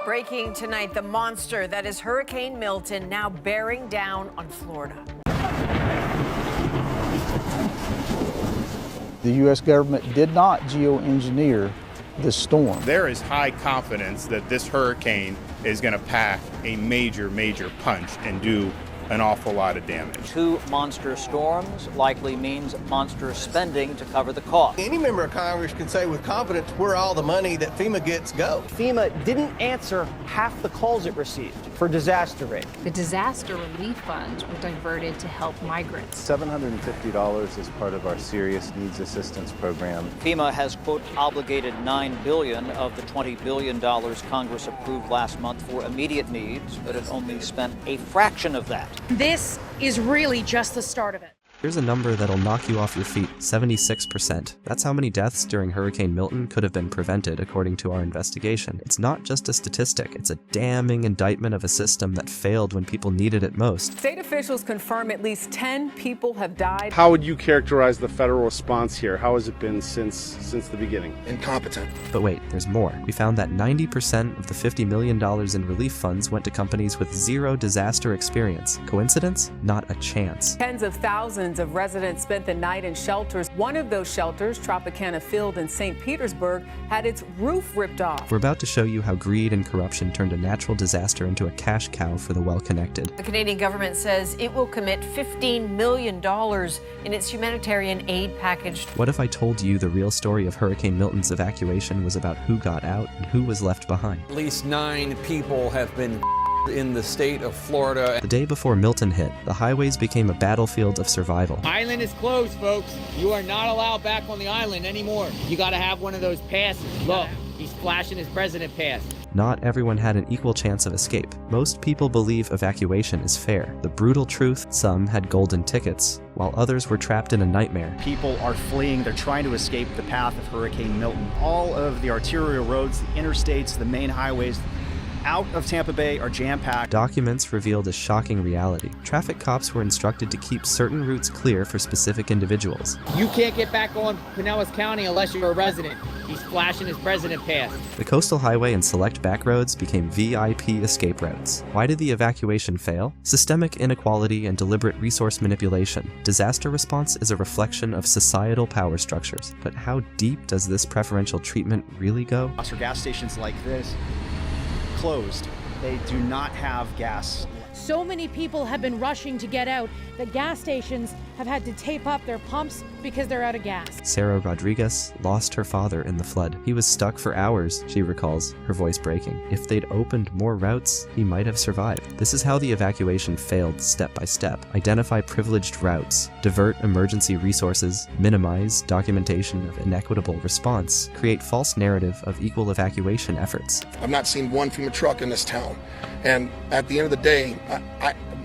Breaking tonight, the monster that is Hurricane Milton now bearing down on Florida. The U.S. government did not geoengineer this storm. There is high confidence that this hurricane is going to pack a major punch and do an awful lot of damage. 2 monster storms likely means monster spending to cover the cost. Any member of Congress can say with confidence where all the money that FEMA gets go. FEMA didn't answer half the calls it received for disaster aid. The disaster relief funds were diverted to help migrants. $750 is part of our serious needs assistance program. FEMA has, quote, obligated $9 billion of the $20 billion Congress approved last month for immediate needs, but it only spent a fraction of that. This is really just the start of it. Here's a number that'll knock you off your feet, 76%. That's how many deaths during Hurricane Milton could have been prevented, according to our investigation. It's not just a statistic, it's a damning indictment of a system that failed when people needed it most. State officials confirm at least 10 people have died. How would you characterize the federal response here? How has it been since the beginning? Incompetent. But wait, there's more. We found that 90% of the $50 million in relief funds went to companies with zero disaster experience. Coincidence? Not a chance. Tens of thousands of residents spent the night in shelters. One of those shelters, Tropicana Field in St. Petersburg, had its roof ripped off. We're about to show you how greed and corruption turned a natural disaster into a cash cow for the well-connected. The Canadian government says it will commit $15 million in its humanitarian aid package. What if I told you the real story of Hurricane Milton's evacuation was about who got out and who was left behind? At least 9 people have been in the state of Florida. The day before Milton hit, the highways became a battlefield of survival. Island is closed, folks. You are not allowed back on the island anymore. You gotta have one of those passes. Look, he's flashing his president pass. Not everyone had an equal chance of escape. Most people believe evacuation is fair. The brutal truth, some had golden tickets, while others were trapped in a nightmare. People are fleeing. They're trying to escape the path of Hurricane Milton. All of the arterial roads, the interstates, the main highways out of Tampa Bay are jam-packed. Documents revealed a shocking reality. Traffic cops were instructed to keep certain routes clear for specific individuals. You can't get back on Pinellas County unless you're a resident. He's flashing his president pass. The coastal highway and select back roads became VIP escape routes. Why did the evacuation fail? Systemic inequality and deliberate resource manipulation. Disaster response is a reflection of societal power structures. But how deep does this preferential treatment really go? Gas stations like this closed. They do not have gas. So many people have been rushing to get out that gas stations have had to tape up their pumps because they're out of gas. Sarah Rodriguez lost her father in the flood. He was stuck for hours, she recalls, her voice breaking. If they'd opened more routes, he might have survived. This is how the evacuation failed step by step. Identify privileged routes, divert emergency resources, minimize documentation of inequitable response, create false narrative of equal evacuation efforts. I've not seen one FEMA truck in this town. And at the end of the day,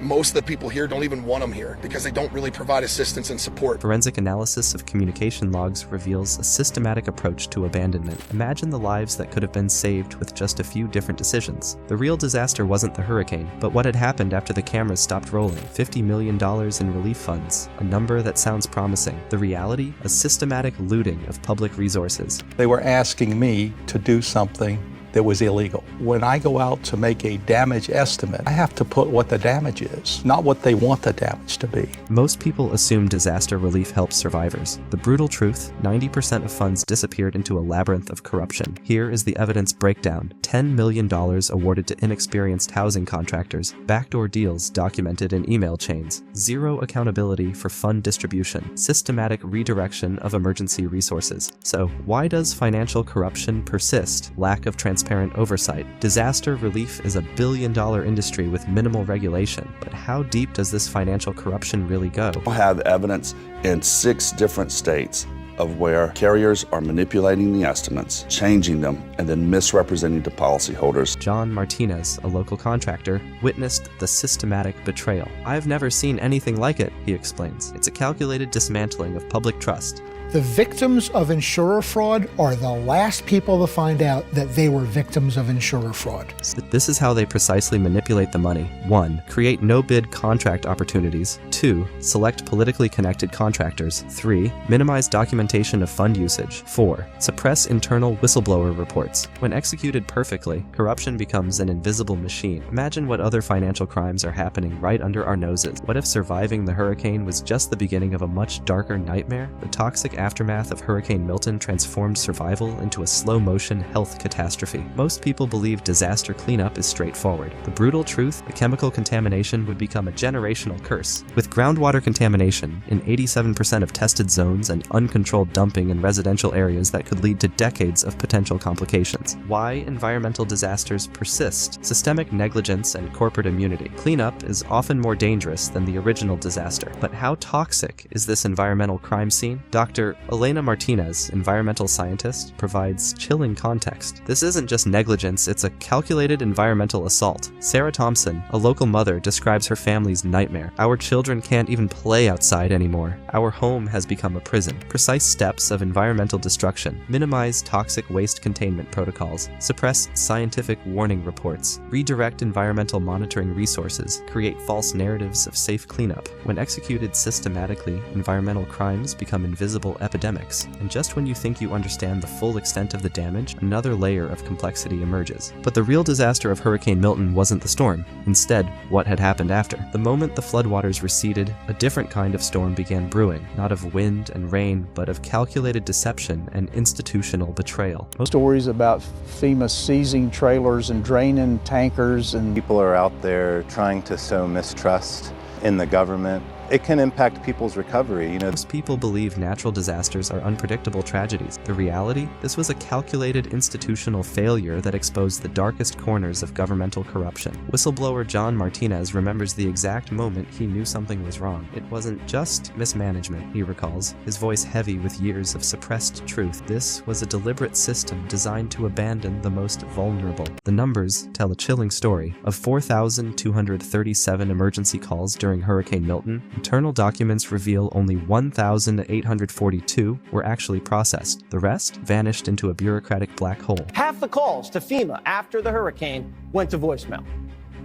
most of the people here don't even want them here because they don't really provide assistance and support. Forensic analysis of communication logs reveals a systematic approach to abandonment. Imagine the lives that could have been saved with just a few different decisions. The real disaster wasn't the hurricane, but what had happened after the cameras stopped rolling. $50 million in relief funds, a number that sounds promising. The reality? A systematic looting of public resources. They were asking me to do something that was illegal. When I go out to make a damage estimate, I have to put what the damage is, not what they want the damage to be. Most people assume disaster relief helps survivors. The brutal truth, 90% of funds disappeared into a labyrinth of corruption. Here is the evidence breakdown. $10 million awarded to inexperienced housing contractors, backdoor deals documented in email chains, zero accountability for fund distribution, systematic redirection of emergency resources. So, why does financial corruption persist? Lack of transparency oversight. Disaster relief is a billion-dollar industry with minimal regulation, but how deep does this financial corruption really go? We'll have evidence in 6 different states of where carriers are manipulating the estimates, changing them, and then misrepresenting to policyholders. John Martinez, a local contractor, witnessed the systematic betrayal. "I've never seen anything like it," he explains. "It's a calculated dismantling of public trust." The victims of insurer fraud are the last people to find out that they were victims of insurer fraud. This is how they precisely manipulate the money. 1. Create no-bid contract opportunities. 2. Select politically connected contractors. 3. Minimize documentation documentation of fund usage. 4. Suppress internal whistleblower reports. When executed perfectly, corruption becomes an invisible machine. Imagine what other financial crimes are happening right under our noses. What if surviving the hurricane was just the beginning of a much darker nightmare? The toxic aftermath of Hurricane Milton transformed survival into a slow-motion health catastrophe. Most people believe disaster cleanup is straightforward. The brutal truth, the chemical contamination would become a generational curse. With groundwater contamination in 87% of tested zones and uncontrolled dumping in residential areas that could lead to decades of potential complications. Why environmental disasters persist? Systemic negligence and corporate immunity. Cleanup is often more dangerous than the original disaster. But how toxic is this environmental crime scene? Dr. Elena Martinez, environmental scientist, provides chilling context. This isn't just negligence, it's a calculated environmental assault. Sarah Thompson, a local mother, describes her family's nightmare. Our children can't even play outside anymore. Our home has become a prison. Precise steps of environmental destruction. Minimize toxic waste containment protocols. Suppress scientific warning reports. Redirect environmental monitoring resources. Create false narratives of safe cleanup. When executed systematically, environmental crimes become invisible epidemics. And just when you think you understand the full extent of the damage, another layer of complexity emerges. But the real disaster of Hurricane Milton wasn't the storm. Instead, what had happened after. The moment the floodwaters receded, a different kind of storm began brewing, not of wind and rain, but of calculated deception and institutional betrayal. Stories about FEMA seizing trailers and draining tankers, and people are out there trying to sow mistrust in the government. It can impact people's recovery. Most people believe natural disasters are unpredictable tragedies. The reality? This was a calculated institutional failure that exposed the darkest corners of governmental corruption. Whistleblower John Martinez remembers the exact moment he knew something was wrong. It wasn't just mismanagement, he recalls, his voice heavy with years of suppressed truth. This was a deliberate system designed to abandon the most vulnerable. The numbers tell a chilling story. Of 4,237 emergency calls during Hurricane Milton, internal documents reveal only 1,842 were actually processed. The rest vanished into a bureaucratic black hole. Half the calls to FEMA after the hurricane went to voicemail.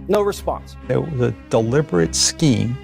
No response. It was a deliberate scheme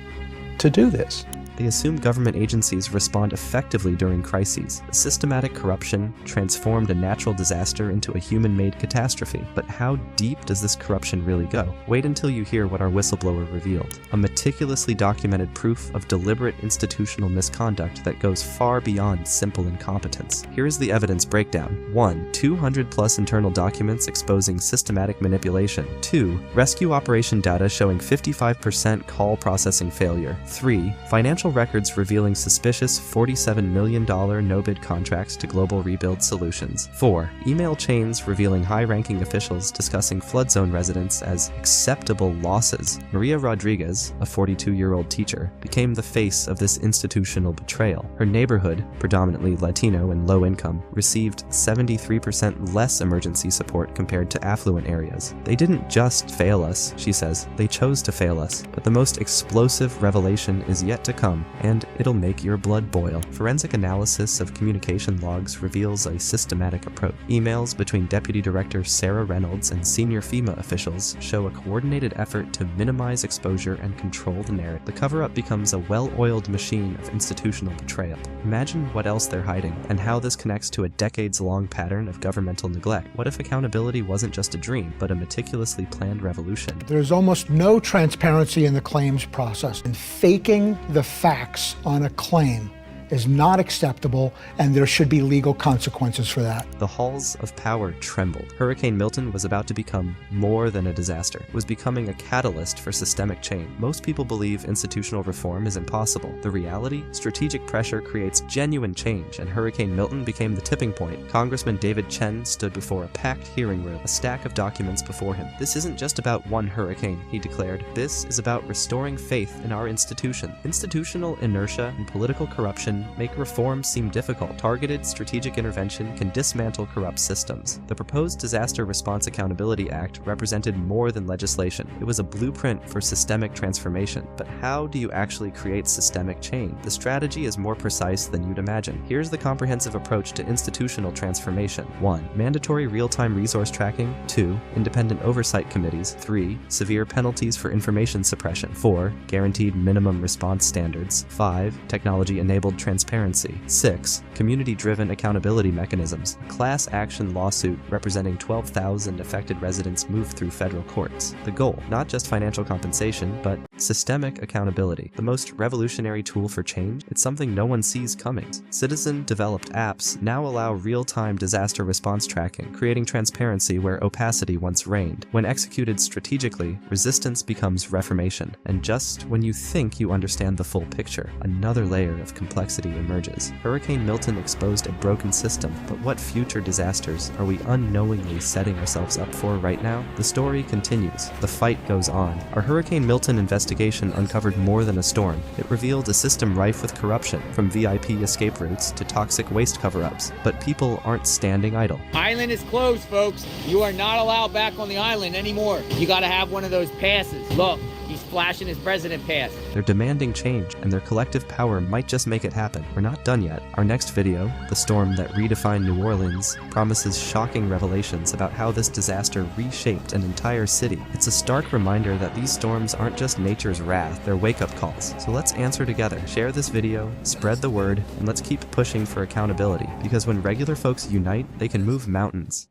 to do this. They assume government agencies respond effectively during crises. Systematic corruption transformed a natural disaster into a human-made catastrophe. But how deep does this corruption really go? Wait until you hear what our whistleblower revealed. A meticulously documented proof of deliberate institutional misconduct that goes far beyond simple incompetence. Here is the evidence breakdown. 1. 200+ internal documents exposing systematic manipulation. 2. Rescue operation data showing 55% call processing failure. 3. Financial records revealing suspicious $47 million no-bid contracts to Global Rebuild Solutions. 4. Email chains revealing high-ranking officials discussing flood zone residents as acceptable losses. Maria Rodriguez, a 42-year-old teacher, became the face of this institutional betrayal. Her neighborhood, predominantly Latino and low income, received 73% less emergency support compared to affluent areas. They didn't just fail us, she says, they chose to fail us. But the most explosive revelation is yet to come, and it'll make your blood boil. Forensic analysis of communication logs reveals a systematic approach. Emails between Deputy Director Sarah Reynolds and senior FEMA officials show a coordinated effort to minimize exposure and control the narrative. The cover-up becomes a well-oiled machine of institutional betrayal. Imagine what else they're hiding, and how this connects to a decades-long pattern of governmental neglect. What if accountability wasn't just a dream, but a meticulously planned revolution? There's almost no transparency in the claims process, and faking the facts on a claim is not acceptable, and there should be legal consequences for that. The halls of power trembled. Hurricane Milton was about to become more than a disaster. It was becoming a catalyst for systemic change. Most people believe institutional reform is impossible. The reality? Strategic pressure creates genuine change, and Hurricane Milton became the tipping point. Congressman David Chen stood before a packed hearing room, a stack of documents before him. This isn't just about one hurricane, he declared. This is about restoring faith in our institution. Institutional inertia and political corruption make reform seem difficult. Targeted strategic intervention can dismantle corrupt systems. The proposed Disaster Response Accountability Act represented more than legislation. It was a blueprint for systemic transformation. But how do you actually create systemic change? The strategy is more precise than you'd imagine. Here's the comprehensive approach to institutional transformation. 1. Mandatory real-time resource tracking. 2. Independent oversight committees. 3. Severe penalties for information suppression. 4. Guaranteed minimum response standards. 5. Technology-enabled transparency. 6. Community-driven accountability mechanisms. A class action lawsuit representing 12,000 affected residents moved through federal courts. The goal, not just financial compensation, but systemic accountability. The most revolutionary tool for change? It's something no one sees coming. Citizen-developed apps now allow real-time disaster response tracking, creating transparency where opacity once reigned. When executed strategically, resistance becomes reformation. And just when you think you understand the full picture, another layer of complexity emerges. Hurricane Milton exposed a broken system, but what future disasters are we unknowingly setting ourselves up for right now? The story continues. The fight goes on. Our Hurricane Milton investigation uncovered more than a storm. It revealed a system rife with corruption, from VIP escape routes to toxic waste cover-ups. But people aren't standing idle. Island is closed, folks. You are not allowed back on the island anymore. You got to have one of those passes. Look, he's flashing his president pass. They're demanding change, and their collective power might just make it happen. We're not done yet. Our next video, The Storm That Redefined New Orleans, promises shocking revelations about how this disaster reshaped an entire city. It's a stark reminder that these storms aren't just nature's wrath, they're wake-up calls. So let's answer together. Share this video, spread the word, and let's keep pushing for accountability, because when regular folks unite, they can move mountains.